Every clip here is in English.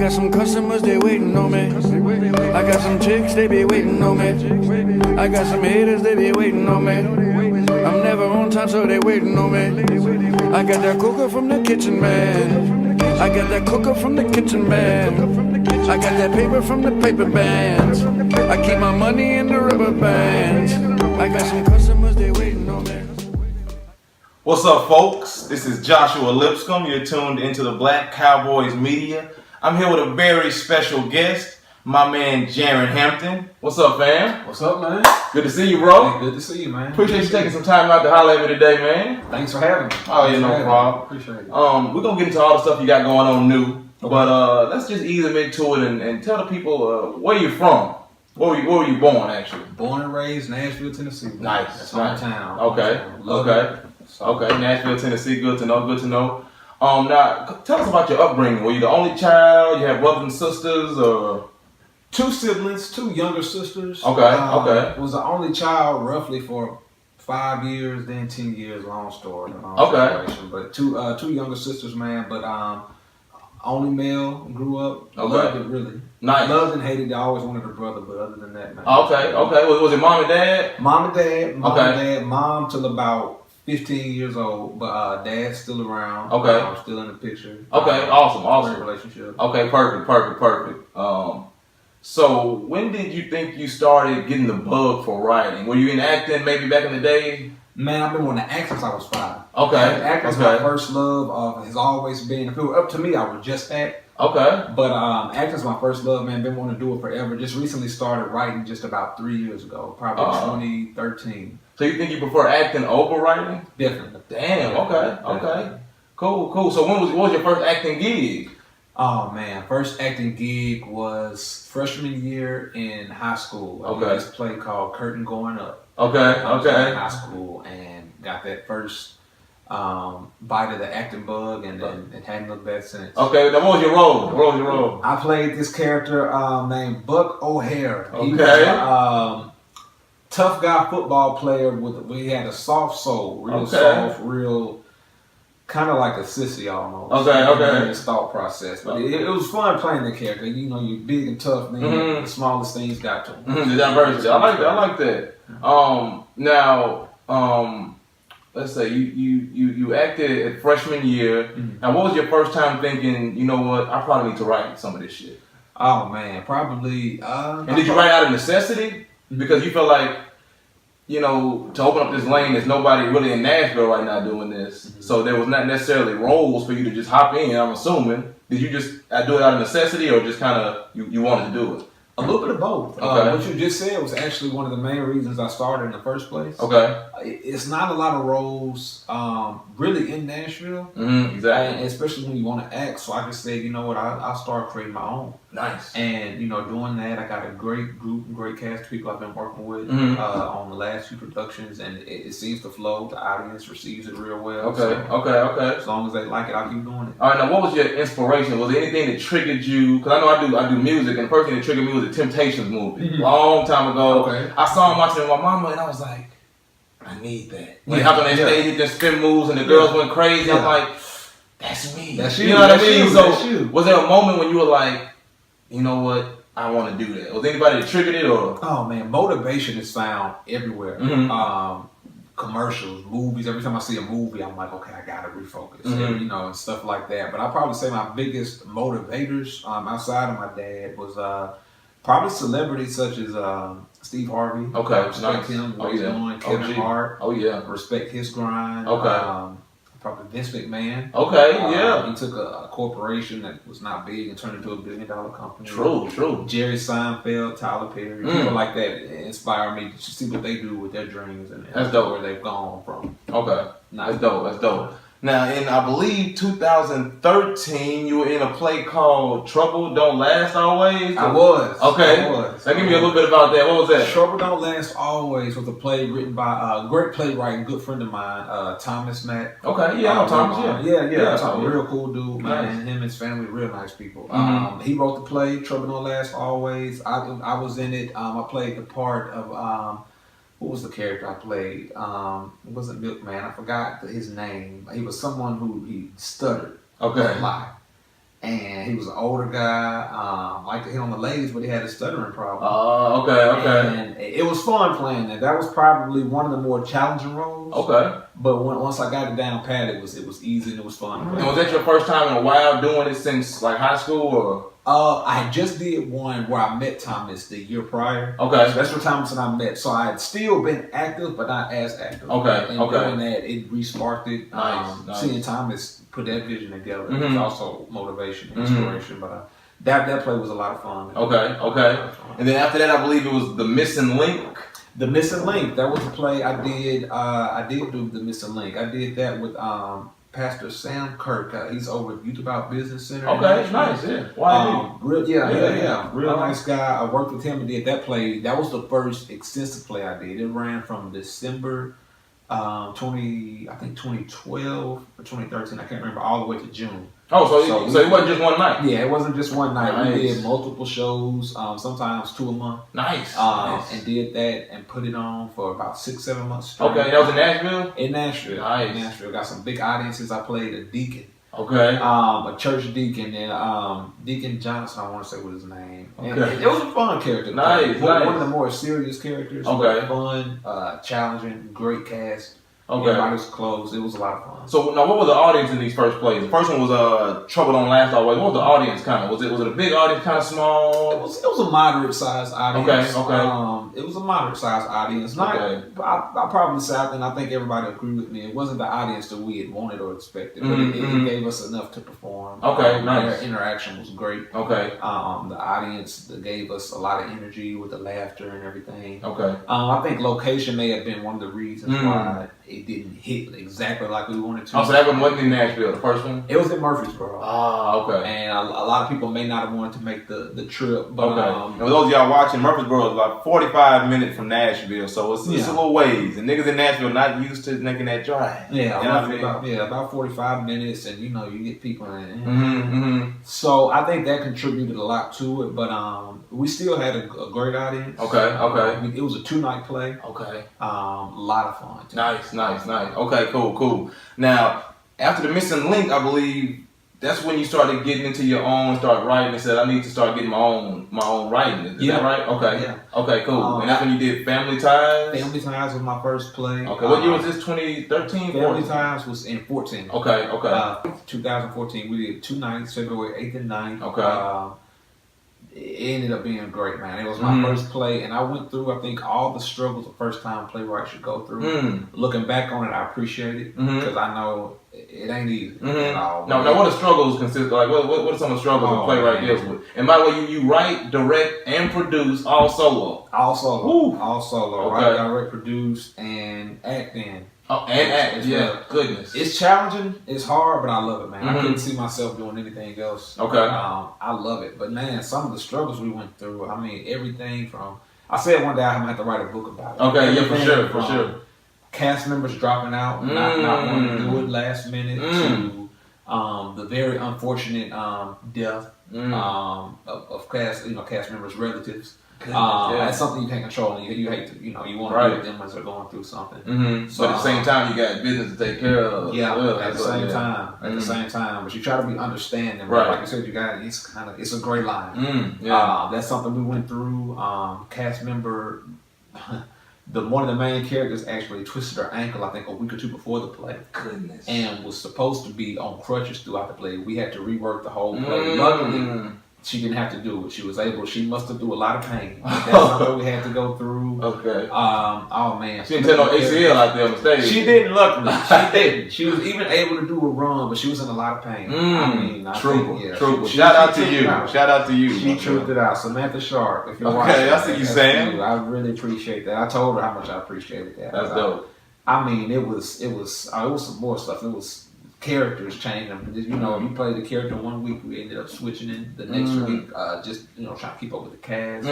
got some customers, they waiting on me. I got some chicks, they be waiting on me. I got some haters, they be waiting on me. I'm never on time, so they waiting on me. I got that cooker from the kitchen, man. I got that cooker from the kitchen, man. I got that paper from the paper bands. I keep my money in the rubber bands. I got some customers, they waiting on me. What's up, folks? This is Joshua Lipscomb. You're tuned into the Black Cowboys Media. I'm here with a very special guest, my man Jaren Hampton. What's up, fam? What's up, man? Good to see you, bro. Hey, good to see you, man. Appreciate you taking some time out to holler at me today, man. Thanks for having me. Oh, yeah, no problem. Appreciate it. We're going to get into all the stuff you got going on new. But let's just ease them into it and tell the people where you're from. Where were you born, actually? Born and raised Nashville, Tennessee. Nice. That's my town. Okay. Okay. Nashville, Tennessee. Good to know. Now, tell us about your upbringing. Were you the only child? You have brothers and sisters, or? 2 siblings, 2 younger sisters. Okay. Was the only child roughly for 5 years, then 10 years. Long story. Situation. But two younger sisters, man. But only male. Grew up. Loved it really. Nice. Loved and hated it. I always wanted a brother, but other than that, man. Okay. Was it mom and dad? Mom and dad. Mom till about 15 years old, but dad's still around. Okay. Still in the picture. Okay, awesome. Great relationship. Okay, perfect. So when did you think you started getting the bug for writing? Were you in acting maybe back in the day? Man, I've been wanting to act since I was 5. Okay. Acting's my first love. Has always been. If it were up to me, I would just act. Okay. But acting's my first love, man. Been wanting to do it forever. Just recently started writing just about 3 years ago, probably 2013. So you think you prefer acting over writing? Definitely. Damn. Okay. Cool. So what was your first acting gig? Oh man, first acting gig was freshman year in high school. I did this play called Curtain Going Up. Okay. I was in high school and got that first bite of the acting bug and hadn't looked back since. Okay, now what was your role? I played this character named Buck O'Hare. Okay. He was a tough guy football player he had a soft soul, real soft, real kind of like a sissy almost. Okay. In his thought process, but it was fun playing the character. You know, you're big and tough, then the smallest things got to him. The diversity, I like that. Now, let's say you acted at freshman year. Mm-hmm. Now, what was your first time thinking? You know what? I probably need to write some of this shit. Oh man, probably. And did you write out of necessity? Because you felt like, you know, to open up this lane, there's nobody really in Nashville right now doing this. Mm-hmm. So there was not necessarily roles for you to just hop in, I'm assuming. Did you just do it out of necessity or just kind of you wanted to do it? A little bit of both. Okay. What you just said was actually one of the main reasons I started in the first place. Okay. It's not a lot of roles really in Nashville. Mm-hmm, exactly. And especially when you want to act. So I just said, you know what, I'll start creating my own. Nice. And, you know, doing that, I got a great group, great cast of people I've been working with on the last few productions. And it seems to flow. The audience receives it real well. Okay. As long as they like it, I'll keep doing it. All right, now what was your inspiration? Was there anything that triggered you? Because I know I do music, and the first thing that triggered me was the Temptations movie. Mm-hmm. Long time ago. Okay. I saw him watching it with my mama, and I was like, I need that. When he hopped on that stage, he did spin moves, and the girls went crazy. I'm like, that's me. That's you. You know what I mean? That's you. Was there a moment when you were like, you know what? I want to do that. Was anybody that triggered it, or? Oh man, motivation is found everywhere. Mm-hmm. Commercials, movies. Every time I see a movie, I'm like, okay, I gotta refocus. And, you know, and stuff like that. But I probably say my biggest motivators outside of my dad was probably celebrities such as Steve Harvey. Okay, Respect him. What he's doing. Kevin Hart. Oh yeah. Respect his grind. Okay. Probably Vince McMahon. Okay, yeah. He took a corporation that was not big and turned it into $1 billion company. True. Jerry Seinfeld, Tyler Perry, people like that inspire me to see what they do with their dreams and that's dope. Where they've gone from. Okay, that's dope. Now, in I believe 2013, you were in a play called Trouble Don't Last Always. I was. Okay. Now, give me a little bit about that. What was that? Trouble Don't Last Always was a play written by a great playwright and good friend of mine, Thomas Mack. Okay, yeah, Thomas, Yeah. Real cool dude, man. Nice. Him and his family, real nice people. Mm-hmm. He wrote the play, Trouble Don't Last Always. I was in it. I played the part of what was the character I played? It wasn't Milkman. I forgot his name. He was someone who he stuttered a lot. and he was an older guy. Liked to hit on the ladies, but he had a stuttering problem. Oh, okay. And it was fun playing that. That was probably one of the more challenging roles. Okay. But once I got it down pat, it was easy and it was fun. And was that your first time in a while doing it since like high school or? I just did one where I met Thomas the year prior. Okay. So that's where Thomas and I met. So I had still been active, but not as active. Okay. And doing that, it re-sparked it. Nice. Seeing Thomas put that vision together Mm-hmm. was also motivation, inspiration. But that play was a lot of fun. Okay. And then after that, I believe it was The Missing Link. The Missing Link. That was the play I did. I did do The Missing Link. I did that with Pastor Sam Kirk. He's over at Youth About Business Center. Okay, nice. Yeah. Why? Real nice guy. I worked with him and did that play. That was the first extensive play I did. It ran from December 2012 or 2013. I can't remember, all the way to June. Oh, so it wasn't just one night. Yeah, it wasn't just one night. Nice. We did multiple shows, sometimes 2 a month. Nice. And did that and put it on for about 6-7 months straight. Okay, that was in Nashville? In Nashville. Nice. In Nashville. Got some big audiences. I played a deacon. Okay. A church deacon, and Deacon Johnson, I want to say what his name. And Okay. it was a fun character. Nice. One of the more serious characters. Okay. Fun, challenging, great cast. Okay. Everybody was close. It was a lot of fun. So now, what was the audience in these first plays? The first one was Trouble Don't Last Always. What was the audience kind of? Was it a big audience, kind of small? It was a moderate sized audience. Okay. It was a moderate sized audience. I probably say, and I think everybody agree with me. It wasn't the audience that we had wanted or expected, but it gave us enough to perform. Okay, nice. Their interaction was great. Okay. The audience that gave us a lot of energy with the laughter and everything. Okay. I think location may have been one of the reasons why it didn't hit exactly like we wanted to. Oh, so that one wasn't in Nashville, the first one? It was in Murfreesboro. Ah, okay. And a lot of people may not have wanted to make the trip. But, and for those of y'all watching, Murfreesboro is about 45 minutes from Nashville, so it's a little ways. And niggas in Nashville not used to making that drive. Yeah, you know what I mean? about 45 minutes, and you get people in. So I think that contributed a lot to it, but we still had a great audience. Okay. It was a 2-night play. Okay. A lot of fun. Too. Nice. Okay, cool. Now, after The Missing Link, I believe that's when you started getting into your own, start writing, and said, I need to start getting my own writing. Is that right? Okay. Yeah. Okay, cool. And that's when you did Family Ties? Family Ties was my first play. Okay. What year was this? 2013? Family Ties was in 14. Okay. 2014, we did 2 nights, February 8th and 9th. Okay. It ended up being great, man. It was my first play, and I went through, I think, all the struggles a first-time playwright should go through. Looking back on it, I appreciate it, because I know it ain't easy at all. Now, what are struggles consist of? Like, what are some of the struggles a playwright deals with? And by the way, you write, direct, and produce all solo. All solo. All solo. Okay. Write, direct, produce, and act in. Oh, and act. Yeah, goodness. It's challenging. It's hard, but I love it, man. I couldn't see myself doing anything else. Okay. I love it. But, man, some of the struggles we went through, I mean, everything from... I said one day I'm going to have to write a book about it. Okay, yeah, for sure. Cast members dropping out, not wanting to do it last minute, to the very unfortunate death of cast members' relatives. That's something you can't control, and you hate to, you want to be with them as they're going through something. So at the same time, you got business to take care of. At the same time, but you try to be understanding. Right. Like I said, it's a gray line. That's something we went through. Cast member. One of the main characters actually twisted her ankle, I think, a week or 2 before the play. Goodness. And was supposed to be on crutches throughout the play. We had to rework the whole play. Luckily, she didn't have to do it. She must have through a lot of pain. That's something we had to go through. Okay. Oh, man. She didn't tell no ACL out there on the stage. She didn't, luckily. She didn't. She was even able to do a run, but she was in a lot of pain. True. Shout out to you. She truthed it out. Samantha Sharp, if you're watching. Okay, I see you saying. I really appreciate that. I told her how much I appreciated that. That's dope. I mean, it was some more stuff. It was characters changing. You played the character 1 week, we ended up switching in the next week, just trying to keep up with the cast.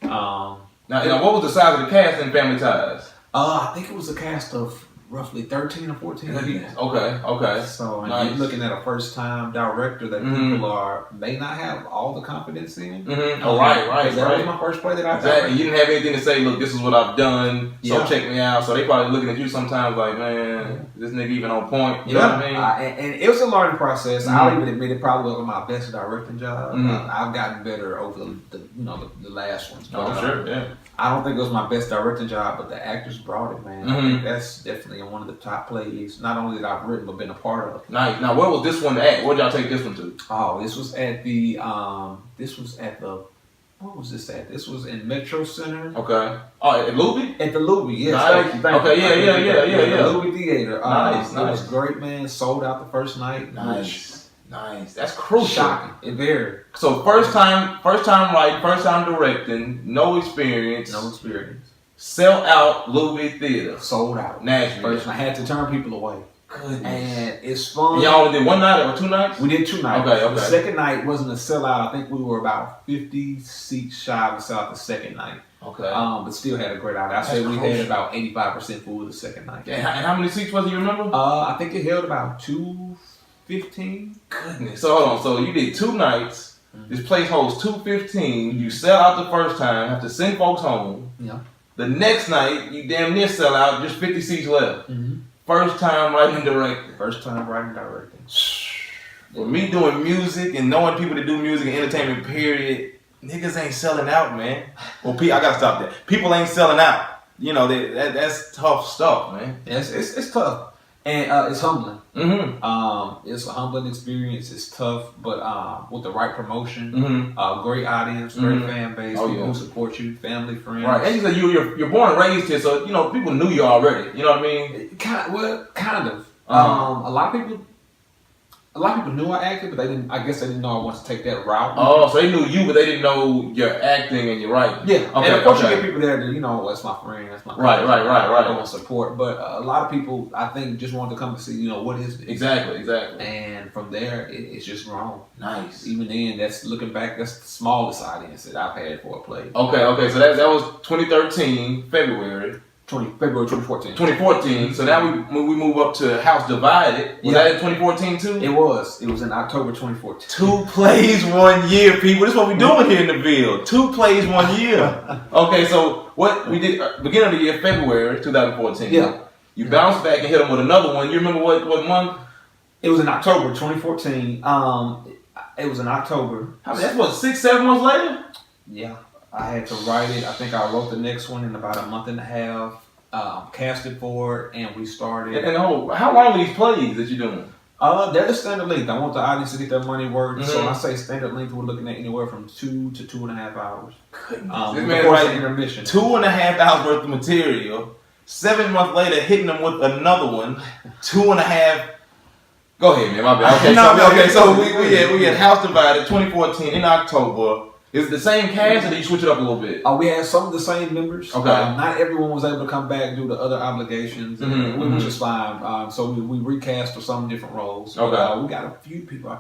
Now, what was the size of the cast in Family Ties? I think it was a cast of roughly 13 or 14 Goodness. people. Okay. So and Nice. you're looking at a first time director that people may not have all the confidence in. Oh, right. That was my first play that I Exactly. You didn't have anything to say, look, this is what I've done, so check me out. So they probably looking at you sometimes like, man, is this nigga even on point? You know what I mean? And it was a learning process. I'll even admit it probably wasn't my best directing job. I've gotten better over the last ones. Oh, sure, yeah. I don't think it was my best directing job, but the actors brought it, man. I think that's definitely one of the top plays, not only that I've written, but been a part of. Nice. Now, where was this one at? Where'd y'all take this one to? Oh, this was at the, what was this at? This was in Metro Center. Okay. Oh, at Luby? At the Luby, yes. Nice. Thank you. Okay, yeah. The Luby Theater. Nice. It was great, man. Sold out the first night. Nice. That's crucial. Shocking. It very. So first time writing, first time directing, no experience. Sell out Luby Theater. Sold out. Nashville. First, I had to turn people away. Goodness. And it's fun. And y'all only did one night or 2 nights? We did 2 nights. Okay. The second night wasn't a sellout. I think we were about 50 seats shy of a sellout the second night. Okay. But still had a great night. I say we had about 85% full the second night. And how many seats was it, you remember? I think it held about 215. Goodness. So hold on. So you did 2 nights. This place holds 215. You sell out the first time, have to send folks home. Yeah. The next night, you damn near sell out, just 50 seats left. First time writing and directing. For me doing music and knowing people that do music and entertainment, period, niggas ain't selling out, man. Well, I gotta stop that. People ain't selling out. You know, that's tough stuff, man. It's tough. And it's humbling. It's a humbling experience. It's tough, but with the right promotion, great audience, great fan base, people who support you, family, friends. Right. And you said you're born and raised here, so people knew you already. You know what I mean? Kind of. A lot of people knew I acted, but they didn't. I guess they didn't know I wanted to take that route. Oh, so they knew you, but they didn't know your acting and your writing. Yeah. Okay, and of course you get people there that that's my friend, that's my right. I want support, but a lot of people I think just wanted to come and see what is this. Exactly. And from there it's just grown. Nice. Even then, looking back, that's the smallest audience that I've had for a play. Okay. So that was 2013 February 2014. 2014. So now we move up to House Divided. Was that in 2014 too? It was. It was in October 2014. 2 plays 1 year, people. This is what we're doing here in the Ville. 2 plays 1 year. Okay, so what we did beginning of the year, February 2014. Yeah. You bounced back and hit them with another one. You remember what month? It was in October 2014. It was in October. That's what 6-7 months later. Yeah. I had to write it. I think I wrote the next one in about a month and a half. Casted for it, and we started. And how long are these plays that you're doing? They're the standard length. I want the audience to get their money worth. So when I say standard length, we're looking at anywhere from 2 to 2.5 hours. Goodness. This man's writing intermission. 2.5 hours worth of material. 7 months later, hitting them with another one. 2.5. Go ahead, man. My bad. So we had House Divided 2014 in October. Is it the same cast, or did you switch it up a little bit? We had some of the same members. Okay. Not everyone was able to come back due to other obligations, which is fine. So we recast for some different roles. Okay. We got a few people.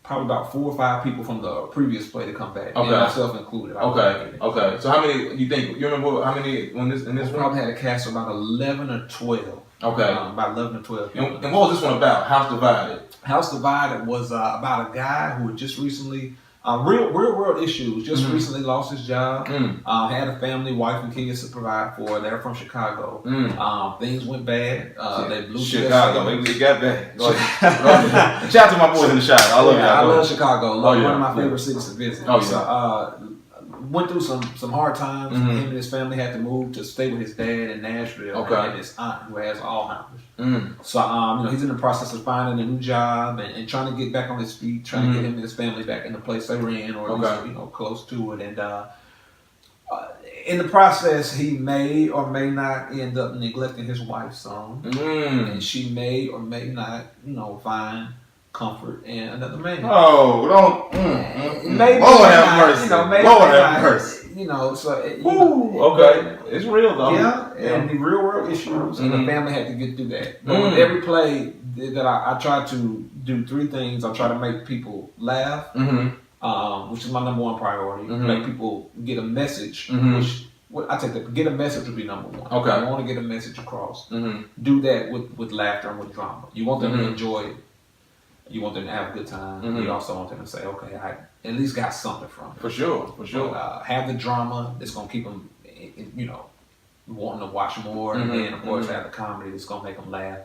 Probably about 4 or 5 people from the previous play to come back. Okay. And myself included. Okay. So how many you think? You remember how many in this one? Probably had a cast of about 11 or 12. Okay. About 11 or 12 people. And what was this one about? House Divided. House Divided was about a guy who had just recently. Real world issues. Just recently lost his job. Had a family, wife and kids to provide for. They're from Chicago. Things went bad. They blew Chicago. Maybe we got bad. Go ahead. Shout out to my boys in the shop. I love y'all. I love Chicago. One of my favorite cities to visit. Went through some hard times. Him and his family had to move to stay with his dad in Nashville. And his aunt who has Alzheimer's. So he's in the process of finding a new job and trying to get back on his feet, trying to get him and his family back in the place they were in, or at least, close to it. And in the process, he may or may not end up neglecting his wife's son, and she may or may not, find comfort in another man. Oh, don't. Maybe Lord have mercy. Lord have mercy. Okay. It's real though. Yeah, and the real world issues, and the family had to get through that. But with every play that I try to do 3 things. I try to make people laugh, which is my number 1 priority. Make people get a message, which I take that. Get a message would be number one. Okay. You want to get a message across. Mm-hmm. Do that with laughter and with drama. You want them Mm-hmm. to enjoy it. You want them to have a good time. Mm-hmm. You also want them to say, okay, I at least got something from it. For sure. But, have the drama that's going to keep them, wanting to watch more. Mm-hmm. And then, of course, have the comedy that's going to make them laugh.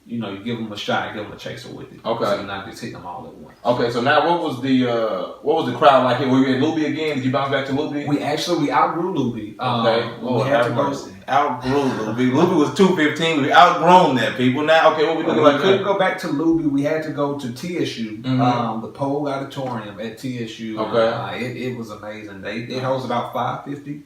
You give them a shot and give them a chaser with it. Okay. So you're not just hitting them all at once. Okay, so now what was the crowd like here? Were you at Luby again? Did you bounce back to Luby? We outgrew Luby. Okay. We had to go. Outgrew Luby. Luby was 215. We outgrown that, people. Now, okay, what we looking like? We couldn't go back to Luby. We had to go to TSU, Mm-hmm. the Pole Auditorium at TSU. Okay. It was amazing. It holds about 550.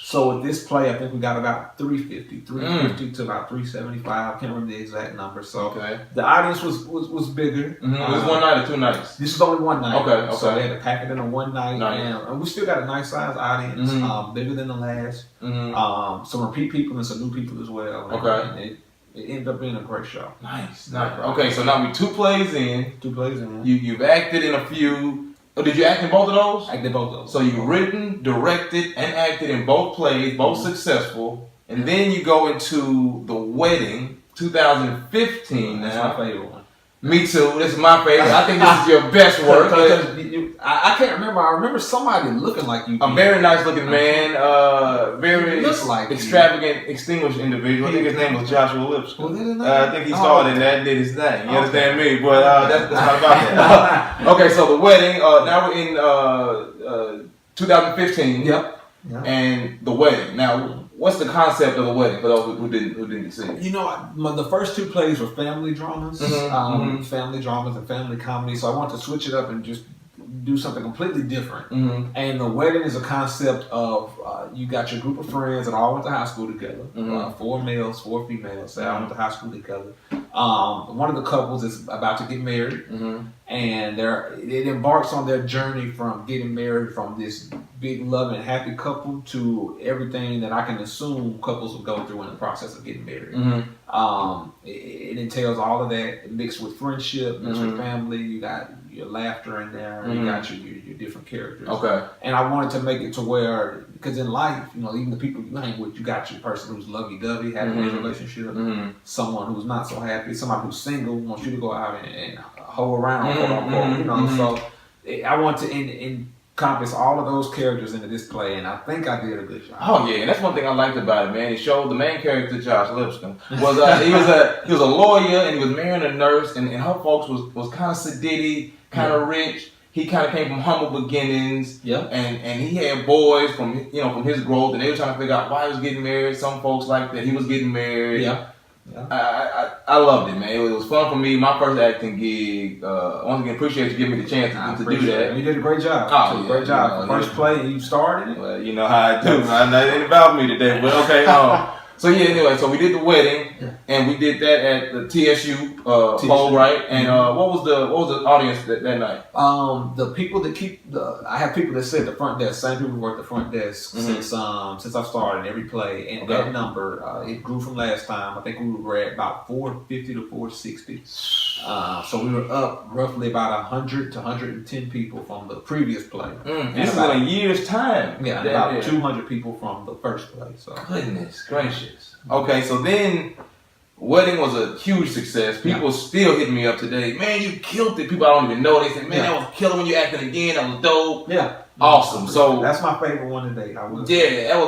So with this play, I think we got about 350 to about 375. I can't remember the exact number. So Okay. the audience was bigger. Mm-hmm. It was 1 night or 2 nights? This is only one night. Okay. So they had to pack it in a one night. Nice. And we still got a nice size audience, Mm-hmm. bigger than the last. Mm-hmm. Some repeat people and some new people as well. Okay. And it ended up being a great show. Nice. Okay, so now we 2 plays in. 2 plays in. You've acted in a few. Oh, did you act in both of those? I did both of those. So you've written, directed, and acted in both plays, both successful. And then you go into The Wedding, 2015 That's now. my favorite one. Me too. This is my favorite. I think this is your best work. I can't remember. I remember somebody looking like you. A very nice looking man, very Looks like extravagant, extinguished individual. I think his name was Joshua Lipscomb. Was it his name? I think he starred in that and did his thing. You understand me? But that's not about that. Okay, so The Wedding. Now we're in 2015. Yep. And The Wedding. Now, what's the concept of The Wedding for those who didn't see it? The first 2 plays were family dramas, Mm-hmm. family dramas and family comedy. So I wanted to switch it up and just do something completely different. Mm-hmm. And The Wedding is a concept of you got your group of friends that all went to high school together. Mm-hmm. 4 males, 4 females. They all went to high school together. One of the couples is about to get married, Mm-hmm. and it embarks on their journey from getting married from this big, loving, happy couple to everything that I can assume couples will go through in the process of getting married. Mm-hmm. It entails all of that mixed with friendship, mixed with family. You got your laughter in there. You got your different characters. Okay. And I wanted to make it to where, because in life, even the people you hang with, you got your person who's lovey-dovey, having a relationship, someone who's not so happy, somebody who's single, wants you to go out and hoe around, quote unquote. So I want to encompass all of those characters into this play, and I think I did a good job. Oh yeah, and that's one thing I liked about it, man. It showed the main character, Josh Lipscomb, was he was a lawyer and he was marrying a nurse, and her folks was kind of sedity, kind of rich. He kind of came from humble beginnings, and he had boys from his growth, and they were trying to figure out why he was getting married. Some folks like that he was getting married. I loved it, man. It was fun for me. My first acting gig. Once again, appreciate you giving me the chance to do that. You did a great job. Oh, great job. First play, and you starred in it. Well, you know how I do. I know it ain't about me today, but okay. So yeah, anyway, so we did The Wedding, and we did that at the TSU playwright. And what was the audience that night? The people that I have people that sit at the front desk. Same people who work the front desk since I started every play, and that number it grew from last time. I think we were at about 450 to 460. So we were up roughly about 100 to 110 people from the previous play. This is in a year's time. Yeah, about 200 people from the first play. So goodness gracious. Okay, so then Wedding was a huge success. People still hitting me up today. Man, you killed it. People I don't even know. They said, man, that was killer when you acted again. That was dope. Yeah. Awesome. So that's my favorite one today. That was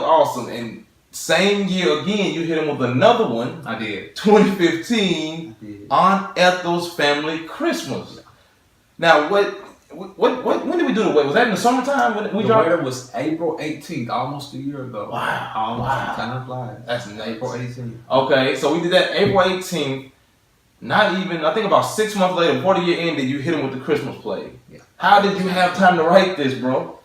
awesome. And same year again, you hit him with another one. I did. 2015 on Ethel's Family Christmas. Now, when did we do The Wedding? Was that in the summertime? When we dropped? The Wedding was April 18th, almost a year ago. Wow. Time flies. That's nice. April 18th. Okay, so we did that April 18th. Not even, I think about 6 months later, before the year ended, you hit him with the Christmas play. Yeah. How did you have time to write this, bro?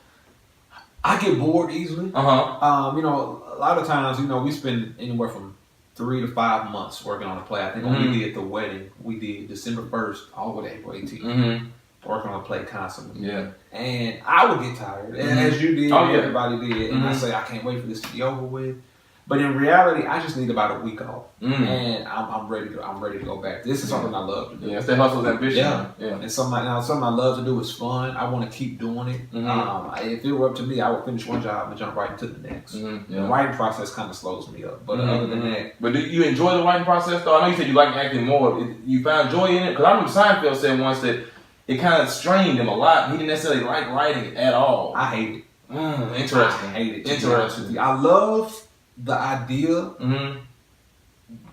I get bored easily. A lot of times, we spend anywhere from 3 to 5 months working on a play. I think when we did The Wedding, we did December 1st all the way to April 18th. Working on a play constantly. Yeah. And I would get tired, as you did, everybody did. And I say, I can't wait for this to be over with. But in reality, I just need about a week off, and I'm ready to go back. This is something I love to do. Yeah, it's that hustle and ambition. Yeah. And something I love to do. Is fun. I want to keep doing it. If it were up to me, I would finish one job and jump right into the next. The writing process kind of slows me up, but other than that. But do you enjoy the writing process though? I know you said you like acting more. You found joy in it? Because I remember Seinfeld said once that it kind of strained him a lot. He didn't necessarily like writing at all. I hate it. Interesting. I hate it. Interesting. I love the idea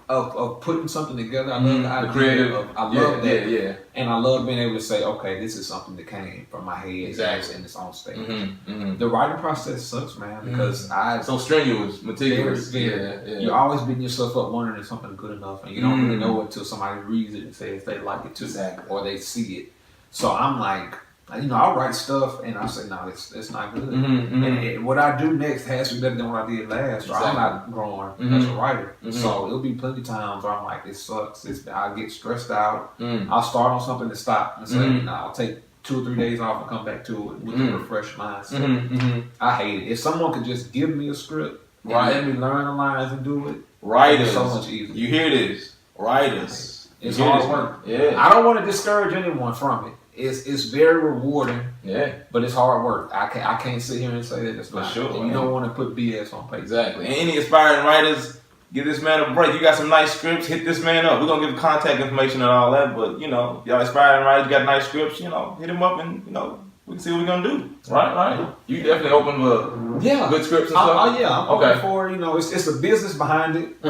of putting something together. I love the idea. Creative. I love that. Yeah. And I love being able to say, okay, this is something that came from my head and it's on stage. The writing process sucks, man, because so strenuous, meticulous. Yeah. You're always beating yourself up wondering if something's good enough, and you don't really know it until somebody reads it and says they like it too, or they see it. So I'm like, I'll write stuff and I say, no, it's not good. And what I do next has to be better than what I did last. Or I'm not growing as a writer. So it'll be plenty of times where I'm like, it sucks. I get stressed out. I'll start on something to stop and say, I'll take 2 or 3 days off and come back to it with a refreshed mindset. I hate it. If someone could just give me a script and let me learn the lines and do it, writers, it's so much easier. You hear this? Writers. It's hard work. Yeah. I don't want to discourage anyone from it. It's very rewarding. Yeah. But it's hard work. I can't sit here and say that it's For not. sure. And you don't want to put BS on paper. Exactly. And any aspiring writers, give this man a break. You got some nice scripts, hit this man up. We're gonna give contact information and all that, but y'all aspiring writers, you got nice scripts, hit him up and we can see what we're gonna do. Right. You definitely open for good scripts and stuff. I'm open for it's the business behind it. For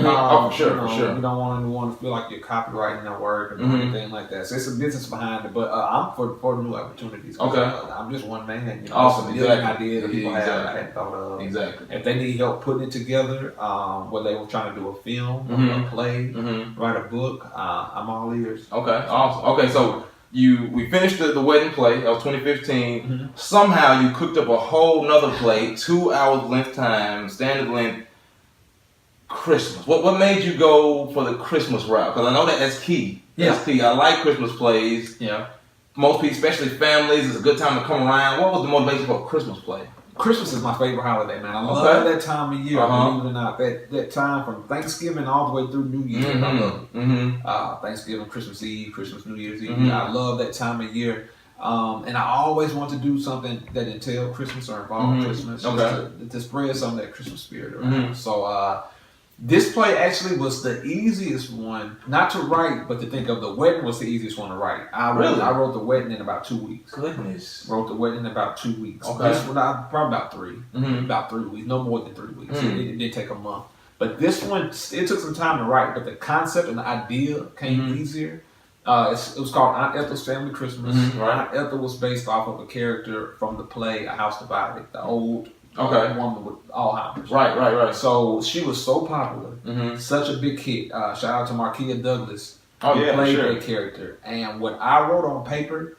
sure. You don't want anyone to feel like you're copywriting their work or anything like that. So it's a business behind it. But I'm for new opportunities. I'm just one man. Awesome. It's a million ideas that people have I hadn't thought of. Exactly. If they need help putting it together, whether they were trying to do a film, a play, write a book, I'm all ears. Okay. Awesome. Okay, so we finished the wedding play. That was 2015. Somehow you cooked up a whole nother play, 2 hours length time, standard length. Christmas. What made you go for the Christmas route? Because I know that's key. That's key. I like Christmas plays. Yeah. Most people, especially families, it's a good time to come around. What was the motivation for a Christmas play? Christmas is my favorite holiday, man. I love that time of year. Believe it or not, that time from Thanksgiving all the way through New Year's. I love it. Thanksgiving, Christmas Eve, Christmas, New Year's Eve. I love that time of year. And I always want to do something that entail Christmas or involve Christmas, just to spread some of that Christmas spirit around. So this play actually was the easiest one, not to write, but to think of. The wedding was the easiest one to write. I wrote the wedding in about 2 weeks. Goodness. Wrote the wedding in about 2 weeks. Okay. This one, probably about 3. About 3 weeks. No more than 3 weeks. It did take a month. But this one, it took some time to write, but the concept and the idea came easier. It was called Aunt Ethel's Family Christmas. Aunt Ethel was based off of a character from the play A House Divided, the old woman with Alzheimer's. Right. So she was so popular, such a big hit. Shout out to Markia Douglas, who played that character. And what I wrote on paper,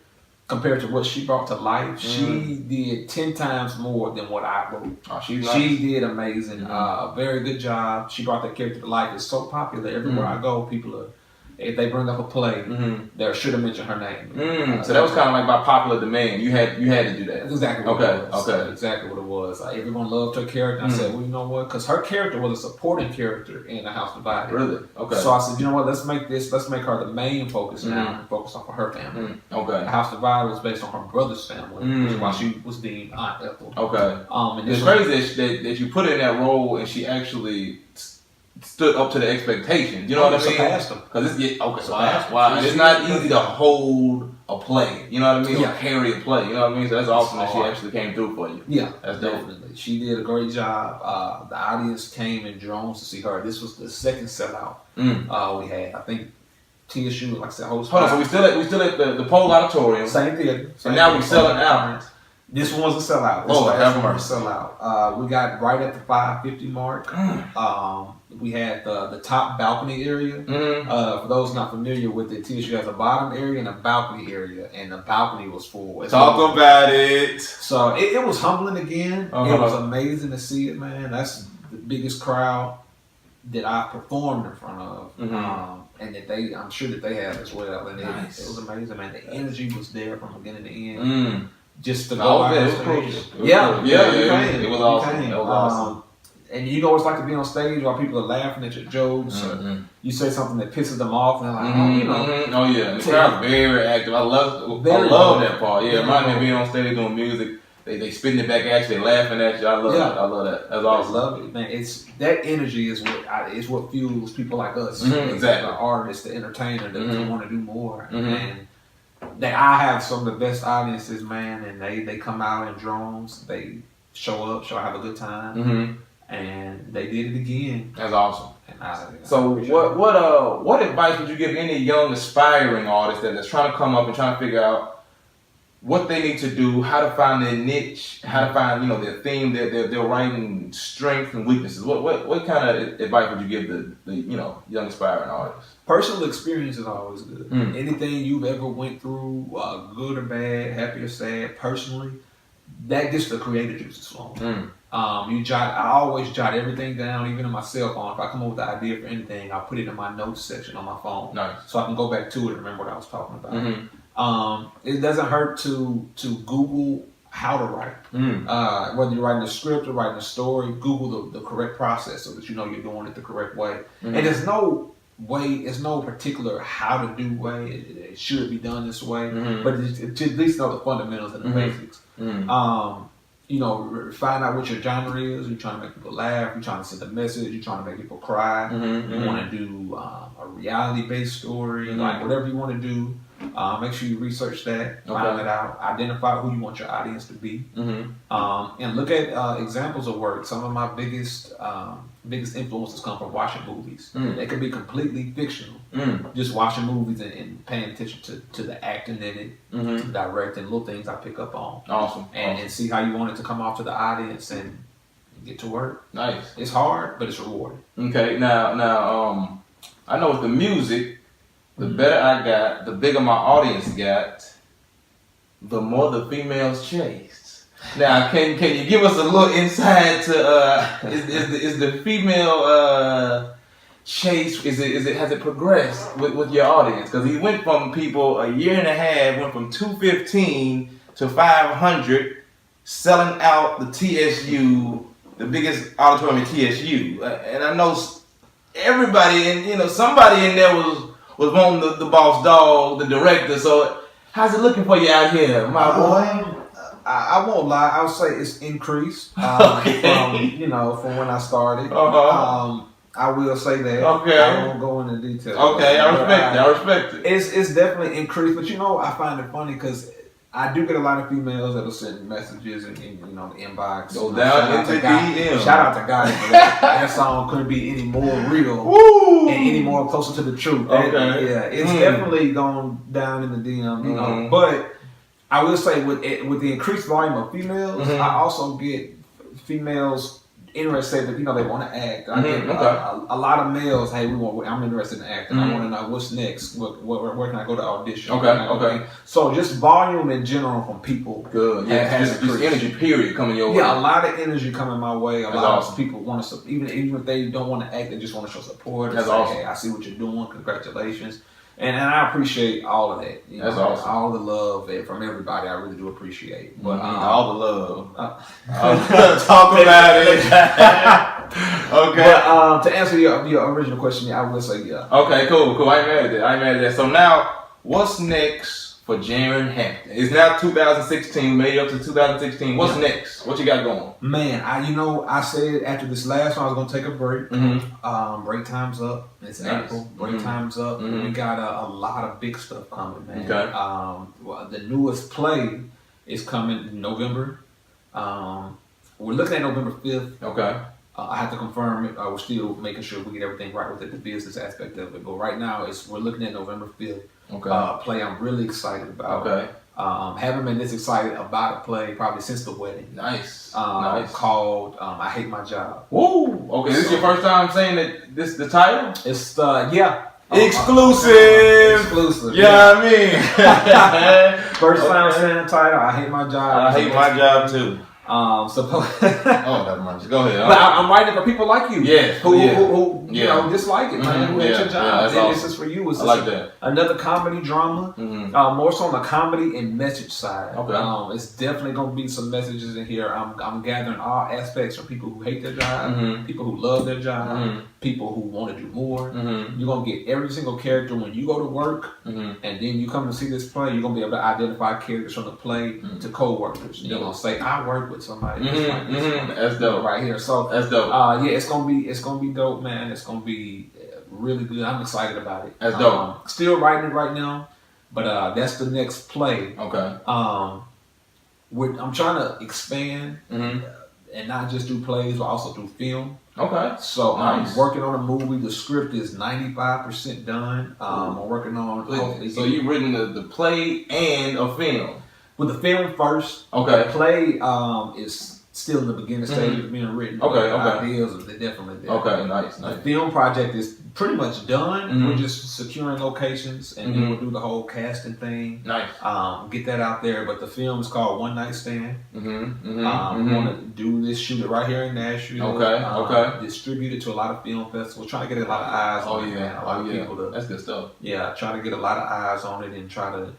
compared to what she brought to life, she did 10 times more than what I wrote. Oh, she did amazing. Very good job. She brought that character to life. It's so popular. Everywhere I go, people are. If they bring up a play, they should have mentioned her name. So that was kind of like by popular demand. You had to do that. That's exactly what it was. Exactly what it was. Everyone loved her character. I said, well, you know what? Because her character was a supporting character in The House Divided. Really? Okay. So I said, you know what? Let's make her the main focus now and focus off of her family. Okay. The House Divided was based on her brother's family, which is why she was deemed Aunt Ethel. Okay. And it's crazy that you put her in that role and she actually stood up to the expectations. You know what I mean? Surpassed them. Because it's not easy to hold a play. You know what I mean? Or carry a play. You know what I mean? So that's awesome that she actually came through for you. Yeah, that's definitely. Dope. She did a great job. The audience came in droves to see her. This was the second sellout we had. I think TSU, like I said, host. Hold on, so we still at the Pole Auditorium. Same theater. And now we're selling out. This one was a sellout. This was a sellout. We got right at the 550 mark. We had the top balcony area. For those not familiar with it, TSU has a bottom area and a balcony area, and the balcony was full. Talk about it. So it was humbling again. It was amazing to see it, man. That's the biggest crowd that I performed in front of. And that I'm sure that they have as well. And it was amazing, man. The energy was there from beginning to end. Just to go out. It was awesome. It was awesome. and you know what it's like to be on stage while people are laughing at your jokes, or you say something that pisses them off, and they're like, oh, you know. Oh yeah, the crowd's very active. I love that part. Yeah, remind me of being on stage doing music. They spitting it back at you, they laughing at you. I love that. That's awesome. I love it, man. It's that energy is what fuels people like us, exactly. The artists, the entertainer, that want to do more. And I have some of the best audiences, man. And they come out in drones. They show up, have a good time, and they did it again. That's awesome. And so what advice would you give any young aspiring artist that's trying to come up and trying to figure out what they need to do, how to find their niche, how to find their theme, their writing strengths and weaknesses? What kind of advice would you give the young aspiring artists? Personal experience is always good. Anything you've ever went through, good or bad, happy or sad, personally, that gets the creative juices flowing. I always jot everything down, even on my cell phone. If I come up with an idea for anything, I'll put it in my notes section on my phone, so I can go back to it and remember what I was talking about. It doesn't hurt to Google how to write. Whether you're writing a script or writing a story, Google the correct process so that you know you're doing it the correct way. And there's no particular how to do way. It should be done this way, but to at least know the fundamentals and the basics. Find out what your genre is. You're trying to make people laugh. You're trying to send a message. You're trying to make people cry. You want to do a reality-based story, like whatever you want to do. Make sure you research that, find it out, identify who you want your audience to be, and look at examples of work. Some of my biggest influences come from watching movies. They could be completely fictional, just watching movies and paying attention to the acting in it, to the directing, little things I pick up on. Awesome. And see how you want it to come off to the audience and get to work. Nice. It's hard, but it's rewarding. Okay, now, I know with the music, the better I got, the bigger my audience got, the more the females chased. Now, can you give us a little insight to is the female chase? Has it progressed with your audience? Because he went from people a year and a half, went from 215 to 500, selling out the TSU, the biggest auditorium in TSU, and I know everybody and somebody in there was wanting the boss dog, the director. So how's it looking for you out here, my boy? I won't lie. I would say it's increased from when I started. I will say that. Okay. I won't go into detail. Okay, I respect it. It's definitely increased, but I find it funny because I do get a lot of females that'll send messages in the inbox. Go down into DM. Shout out to guys for that. That song couldn't be any more real. Woo! And any more closer to the truth. Okay. It's definitely gone down in the DM, But I will say with the increased volume of females, I also get females interested that they want to act. I get a lot of males. Hey, I'm interested in acting. I want to know what's next. Where can I go to audition? Okay. So just volume in general from people. Good. Yeah, just energy. Period coming your way. Yeah, a lot of energy coming my way. A lot awesome. of people want to, even if they don't want to act, they just want to show support. That's awesome. Hey, I see what you're doing. Congratulations. And I appreciate all of that. That's awesome. All the love from everybody, I really do appreciate. But all the love. Talk about it. Okay. But to answer your original question, I will say yeah. Okay, cool. I ain't mad at that. So now, what's next for Jaren Hampton? It's now 2016, made up to 2016. What's next? What you got going? Man, I said after this last one, I was gonna take a break. Break time's up. It's April. Break time's up. We got a lot of big stuff coming, man. Okay. The newest play is coming in November. We're looking at November 5th. Okay. I have to confirm it. We're still making sure we get everything right with the business aspect of it. But right now, we're looking at November 5th. Okay. Play I'm really excited about. Okay. Haven't been this excited about a play probably since the wedding. Nice. Called I Hate My Job. Woo! Okay, this is your first time saying that the title? It's Exclusive. Yeah, I mean. First time saying the title, I Hate My Job. I hate my job too. Oh, never mind. Go ahead. But I'm writing for people like you. Yes. Who Yeah. you know, dislike it, man. Who hate your job. Yeah, Then awesome. this is for you. It's I like that. another comedy drama. More so on the comedy and message side. Okay. It's definitely gonna be some messages in here. I'm gathering all aspects from people who hate their job, people who love their job, people who want to do more. You're gonna get every single character when you go to work, and then you come to see this play. You're gonna be able to identify characters from the play to co-workers. You're gonna say, I work with somebody. Like this. That's dope Right here. So that's dope. yeah, it's gonna be dope, man. It's gonna be really good. I'm excited about it. That's dope. Still writing it right now, but that's the next play. Okay. I'm trying to expand and not just do plays, but also do film. Okay. So Nice. I'm working on a movie. The script is 95% done. I'm working on. hopefully So you've written the play and a film. with the film first. Okay. The play is still in the beginning stage of being written. Okay, The okay. ideas are definitely there. Okay. Nice. The Nice. film project is pretty much done. Mhm. We're just securing locations, and then we'll do the whole casting thing. Nice. Get that out there. But the film is called One Night Stand. We Mm-hmm. want to do this, shoot it right here in Nashville. Okay, okay. Distribute it to a lot of film festivals. Trying to get a lot of eyes Oh on it, man. yeah. A lot Oh of yeah. people to, That's good stuff. trying to get a lot of eyes on it and try to.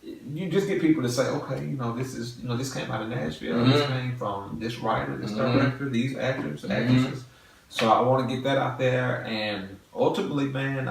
You just get people to say, okay, this came out of Nashville. This came from this writer, this director, these actors, actresses. So I want to get that out there, and ultimately, man,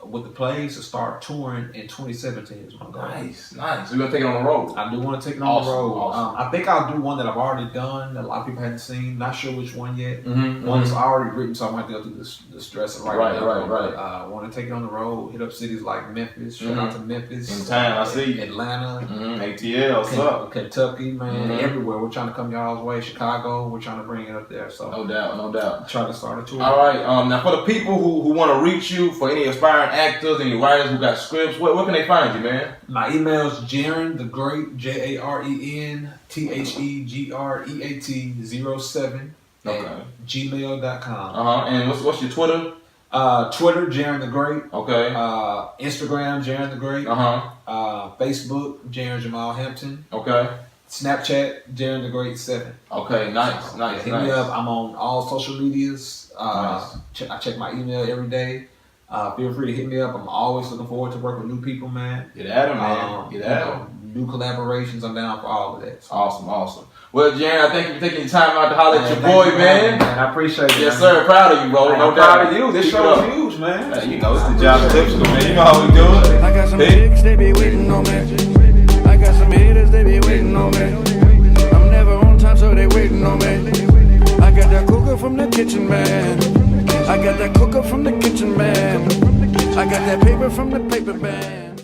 with the plays to start touring in 2017 is my goal. Nice. Nice. We're gonna take it on the road. I do want to take it on Awesome, the road. awesome. I think I'll do one that I've already done that a lot of people hadn't seen. Not sure which one yet. Mm-hmm. One that's already written, so I might have to go through the stress of writing. Right. I want to take it on the road, hit up cities like Memphis. Shout out to Memphis. In town, I see. Atlanta. ATL. What's up? Kentucky, man. Everywhere. We're trying to come y'all's way. Chicago. We're trying to bring it up there. So No doubt. No doubt. try to start a tour. All right. Now for the people who want to reach you, for any aspiring actors, any writers who got scripts, where can they find you, man? My email is Jaren the Great, JarenTheGreat07 Okay. @gmail.com. And what's your Twitter? Twitter, Jaren the Great. Okay. Instagram, Jaren the Great. Facebook, Jaren Jamal Hampton. Okay. Snapchat, Jaren the Great 7. Okay. Nice. Nice. Hit Nice. me up. I'm on all social medias. Nice. I check my email every day. Feel free to hit me up. I'm always looking forward to working with new people, man. Get at him, man. Get at him. New collaborations. I'm down for all of that. So. Awesome. Well, Jaren, I thank you for taking your time out to holler at your boy, man. I appreciate it. Yes, man. sir. Proud of you, bro. I'm No proud doubt. of you. This Keep show it up. is huge, man. Hey, you know, it's the job of Lipscomb, man. You know how we do it. I got some Hey. chicks, they be waiting on me. I got some haters, they be waiting on me. I'm never on time, so they waiting on me. I got that cooker from the kitchen, man. I got that cooker from the kitchen, man. I got that paper from the paper bag.